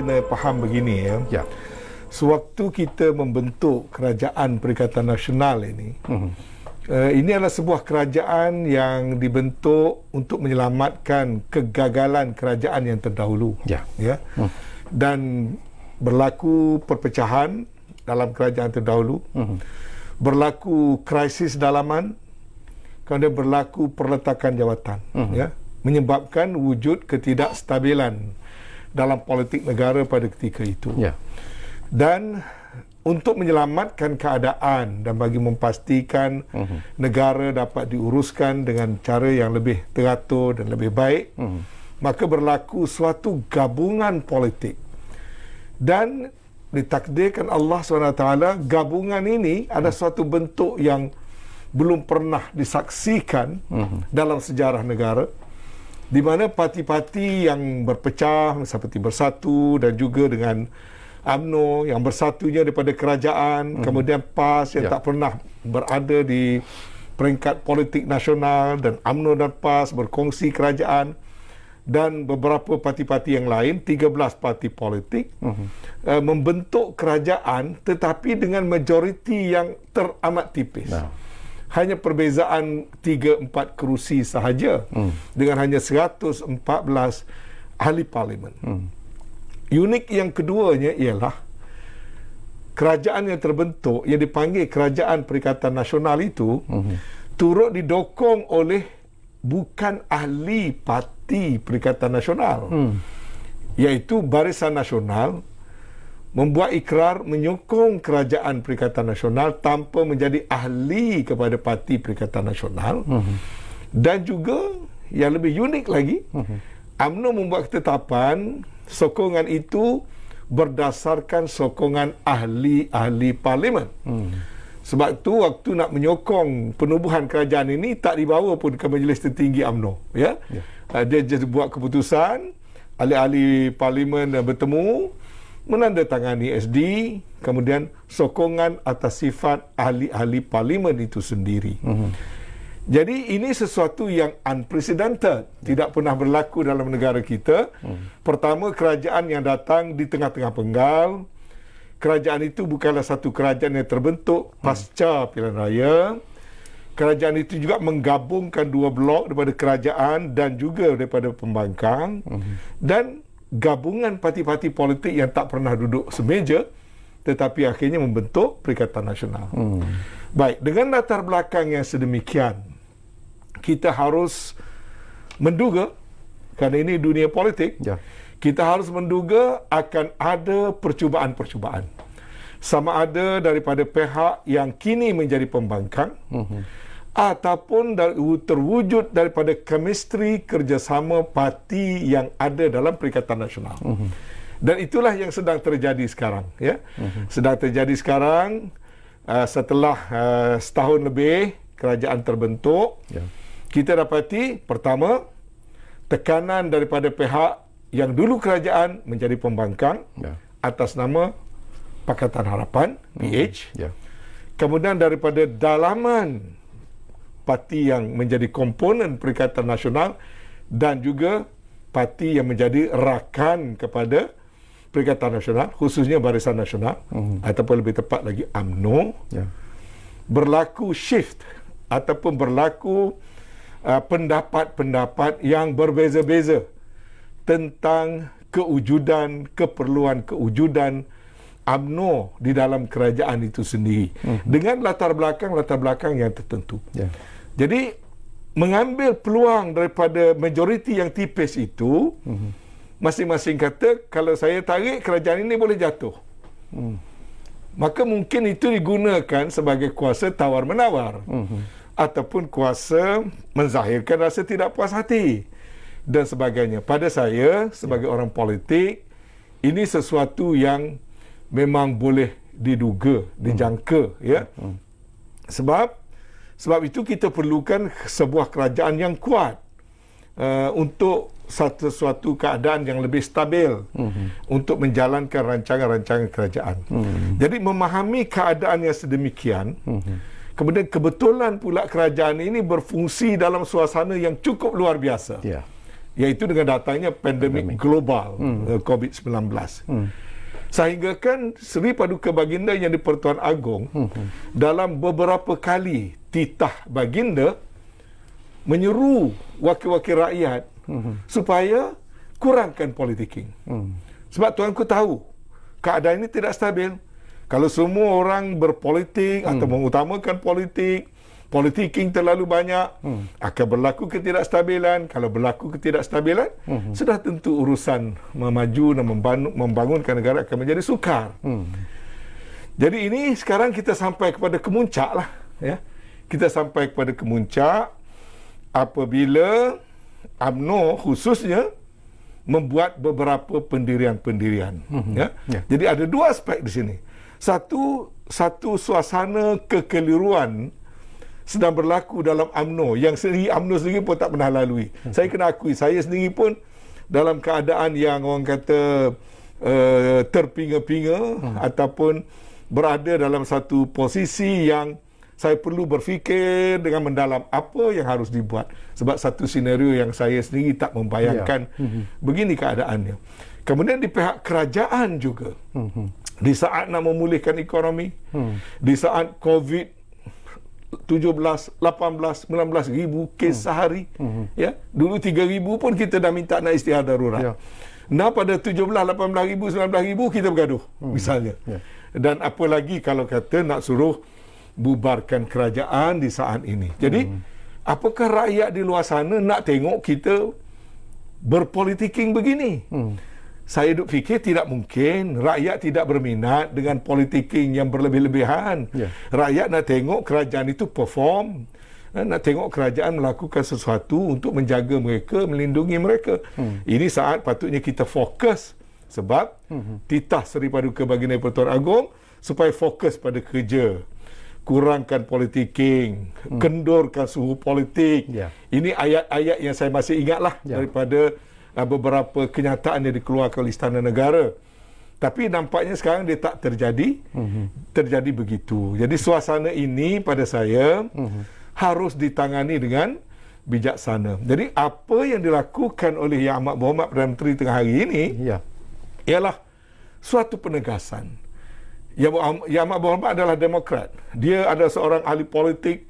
kena faham begini ya. Ya. Sewaktu kita membentuk Kerajaan Perikatan Nasional ini, ini adalah sebuah kerajaan yang dibentuk untuk menyelamatkan kegagalan kerajaan yang terdahulu. Ya. Ya. Dan berlaku perpecahan dalam kerajaan terdahulu, berlaku krisis dalaman, kemudian berlaku perletakan jawatan, ya, menyebabkan wujud ketidakstabilan dalam politik negara pada ketika itu. Ya. Dan untuk menyelamatkan keadaan dan bagi memastikan negara dapat diuruskan dengan cara yang lebih teratur dan lebih baik, maka berlaku suatu gabungan politik. Dan ditakdirkan Allah SWT, gabungan ini ada suatu bentuk yang belum pernah disaksikan dalam sejarah negara, di mana parti-parti yang berpecah seperti Bersatu dan juga dengan UMNO yang bersatunya daripada kerajaan, kemudian PAS yang tak pernah berada di peringkat politik nasional, dan UMNO dan PAS berkongsi kerajaan, dan beberapa parti-parti yang lain, 13 parti politik, membentuk kerajaan tetapi dengan majoriti yang teramat tipis. Hanya perbezaan 3-4 kerusi sahaja, dengan hanya 114 ahli parlimen. Unik yang keduanya ialah kerajaan yang terbentuk yang dipanggil Kerajaan Perikatan Nasional itu turut didokong oleh bukan ahli parti Perikatan Nasional, iaitu Barisan Nasional membuat ikrar menyokong Kerajaan Perikatan Nasional tanpa menjadi ahli kepada Parti Perikatan Nasional. Dan juga yang lebih unik lagi, UMNO membuat ketetapan sokongan itu berdasarkan sokongan ahli-ahli parlimen. Sebab tu waktu nak menyokong penubuhan kerajaan ini tak dibawa pun ke Majlis Tertinggi UMNO, ya. Dia just buat keputusan, ahli-ahli parlimen bertemu, menandatangani SD, kemudian sokongan atas sifat ahli-ahli parlimen itu sendiri. Jadi ini sesuatu yang unprecedented, tidak pernah berlaku dalam negara kita. Pertama, kerajaan yang datang di tengah-tengah penggal. Kerajaan itu bukanlah satu kerajaan yang terbentuk pasca pilihan raya. Kerajaan itu juga menggabungkan dua blok daripada kerajaan dan juga daripada pembangkang. Dan gabungan parti-parti politik yang tak pernah duduk semeja, tetapi akhirnya membentuk Perikatan Nasional. Baik, dengan latar belakang yang sedemikian, kita harus menduga, kerana ini dunia politik, kita harus menduga akan ada percubaan-percubaan. Sama ada daripada pihak yang kini menjadi pembangkang, ataupun terwujud daripada chemistry kerjasama parti yang ada dalam Perikatan Nasional. Dan itulah yang sedang terjadi sekarang, ya. Sedang terjadi sekarang setelah setahun lebih kerajaan terbentuk. Kita dapati, pertama, tekanan daripada pihak yang dulu kerajaan menjadi pembangkang atas nama Pakatan Harapan, PH. Kemudian daripada dalaman parti yang menjadi komponen Perikatan Nasional dan juga parti yang menjadi rakan kepada Perikatan Nasional, khususnya Barisan Nasional, ataupun lebih tepat lagi UMNO, berlaku shift ataupun berlaku pendapat-pendapat yang berbeza-beza tentang kewujudan, keperluan kewujudan UMNO di dalam kerajaan itu sendiri, dengan latar belakang yang tertentu. Jadi mengambil peluang daripada majoriti yang tipis itu, masing-masing kata, kalau saya tarik kerajaan ini boleh jatuh. Maka mungkin itu digunakan sebagai kuasa tawar-menawar, ataupun kuasa menzahirkan rasa tidak puas hati dan sebagainya. Pada saya, sebagai orang politik, ini sesuatu yang memang boleh diduga, dijangka, ya. Sebab itu kita perlukan sebuah kerajaan yang kuat untuk sesuatu keadaan yang lebih stabil, untuk menjalankan rancangan-rancangan kerajaan. Jadi memahami keadaan yang sedemikian, kemudian kebetulan pula kerajaan ini berfungsi dalam suasana yang cukup luar biasa. iaitu dengan datangnya pandemik global COVID-19. Sehingga kan Seri Paduka Baginda Yang di-Pertuan Agong dalam beberapa kali titah Baginda menyeru wakil-wakil rakyat supaya kurangkan politicking. Sebab tuanku tahu keadaan ini tidak stabil. Kalau semua orang berpolitik atau mengutamakan politicking terlalu banyak, akan berlaku ketidakstabilan. Kalau berlaku ketidakstabilan, sudah tentu urusan memaju dan membangunkan negara akan menjadi sukar. Jadi ini sekarang kita sampai kepada kemuncak lah. Ya. Kita sampai kepada kemuncak apabila UMNO khususnya membuat beberapa pendirian-pendirian. Jadi ada dua aspek di sini. Satu suasana kekeliruan sedang berlaku dalam UMNO yang UMNO sendiri pun tak pernah lalui. Saya kena akui, saya sendiri pun dalam keadaan yang orang kata terpinga-pinga ataupun berada dalam satu posisi yang saya perlu berfikir dengan mendalam apa yang harus dibuat. Sebab satu senario yang saya sendiri tak membayangkan begini keadaannya. Kemudian di pihak kerajaan juga, di saat nak memulihkan ekonomi, di saat COVID 17, 18, 19 ribu kes sehari, ya, dulu 3 ribu pun kita dah minta nak istighar darurat. Nah pada 17, 18 ribu, 19 ribu kita bergaduh misalnya. Dan apa lagi kalau kata nak suruh bubarkan kerajaan di saat ini. Jadi apakah rakyat di luar sana nak tengok kita berpolitiking begini? Saya duk fikir tidak mungkin. Rakyat tidak berminat dengan politiking yang berlebih-lebihan. Rakyat nak tengok kerajaan itu perform. Nak tengok kerajaan melakukan sesuatu untuk menjaga mereka, melindungi mereka. Ini saat patutnya kita fokus. Sebab titah Seri Paduka Baginda Yang-di-Pertuan Agong supaya fokus pada kerja. Kurangkan politiking, kendurkan suhu politik. Ini ayat-ayat yang saya masih ingatlah daripada beberapa kenyataan yang dikeluarkan oleh Istana Negara. Tapi nampaknya sekarang dia tak terjadi. Terjadi begitu. Jadi suasana ini pada saya harus ditangani dengan bijaksana. Jadi apa yang dilakukan oleh Yang Amat Berhormat Perdana Menteri tengah hari ini ialah suatu penegasan. Yang Amat Berhormat adalah Demokrat. Dia adalah seorang ahli politik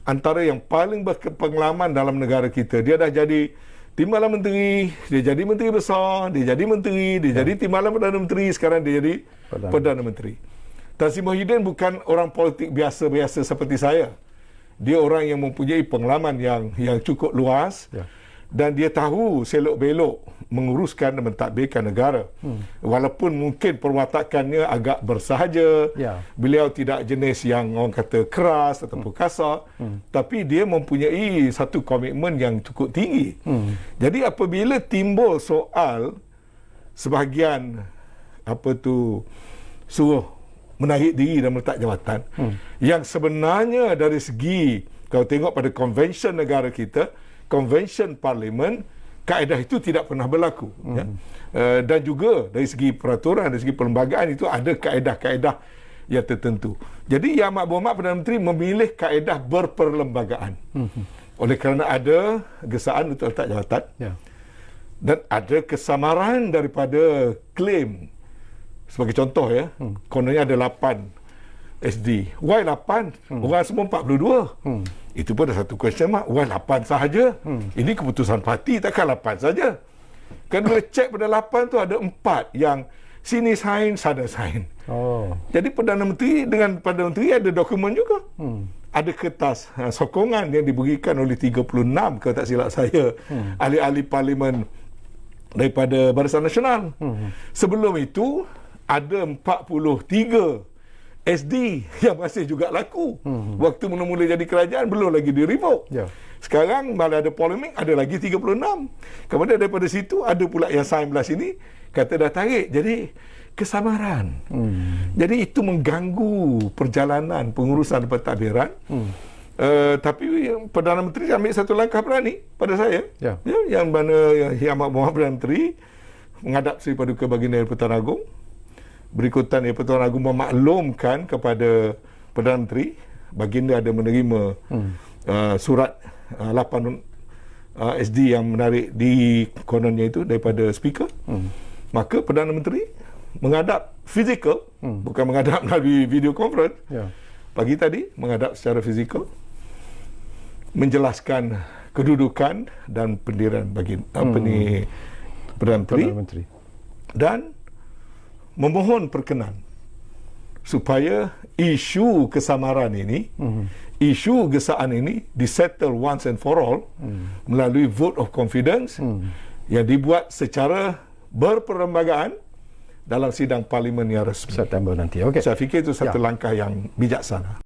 antara yang paling berpengalaman dalam negara kita. Dia dah jadi Timbalan Menteri, dia jadi Menteri Besar, dia jadi Menteri, dia jadi Timbalan Perdana Menteri, sekarang dia jadi Perdana Menteri. Tan Sri Muhyiddin bukan orang politik biasa-biasa seperti saya. Dia orang yang mempunyai pengalaman yang cukup luas dan dia tahu selok-belok menguruskan dan mentadbirkan negara. Walaupun mungkin perwatakannya agak bersahaja, beliau tidak jenis yang orang kata keras ataupun kasar, tapi dia mempunyai satu komitmen yang cukup tinggi. Jadi apabila timbul soal sebahagian suruh menarik diri dan meletak jawatan, yang sebenarnya dari segi kalau tengok pada konvensyen negara kita, konvensyen parlimen, kaedah itu tidak pernah berlaku. Dan juga dari segi peraturan, dari segi perlembagaan itu ada kaedah-kaedah yang tertentu. Jadi Yang Amat Berhormat Perdana Menteri memilih kaedah berperlembagaan. Oleh kerana ada gesaan untuk letak jawatan dan ada kesamaran daripada klaim. Sebagai contoh kononnya ada 8 SD. Why 8? Orang semua 42. Itu pun ada satu question mark. Why 8 sahaja? Ini keputusan parti, takkan 8 saja. Kan boleh cek pada 8 tu ada 4 yang sini sign, sana sign. Jadi Perdana Menteri dengan Perdana Menteri ada dokumen juga. Ada kertas sokongan yang diberikan oleh 36, kalau tak silap saya, ahli-ahli parlimen daripada Barisan Nasional. Sebelum itu ada 43 SD yang masih juga laku. Waktu mula-mula jadi kerajaan belum lagi di revoke. Sekarang malah ada polemik, ada lagi 36. Kemudian daripada situ ada pula yang sign belah sini kata dah tarik. Jadi kesamaran. Jadi itu mengganggu perjalanan pengurusan pentadbiran. Tapi Perdana Menteri ambil satu langkah berani pada saya. Yang mana Yang Amat Berhormat Perdana Menteri menghadap Seri Paduka Baginda Yang-di-Pertuan Agong. Berikutan Yang-di-Pertuan Agong memaklumkan kepada Perdana Menteri, Baginda ada menerima surat 8 SD yang menarik di kononnya itu daripada speaker. Maka Perdana Menteri menghadap fizikal, bukan menghadap melalui video conference. Pagi tadi menghadap secara fizikal, menjelaskan kedudukan dan pendirian bagi Perdana Menteri dan memohon perkenan supaya isu kesamaran ini, isu gesaan ini disettle once and for all melalui vote of confidence yang dibuat secara berperlembagaan dalam sidang parlimen yang resmi September nanti. Okey. Saya fikir itu satu langkah yang bijaksana.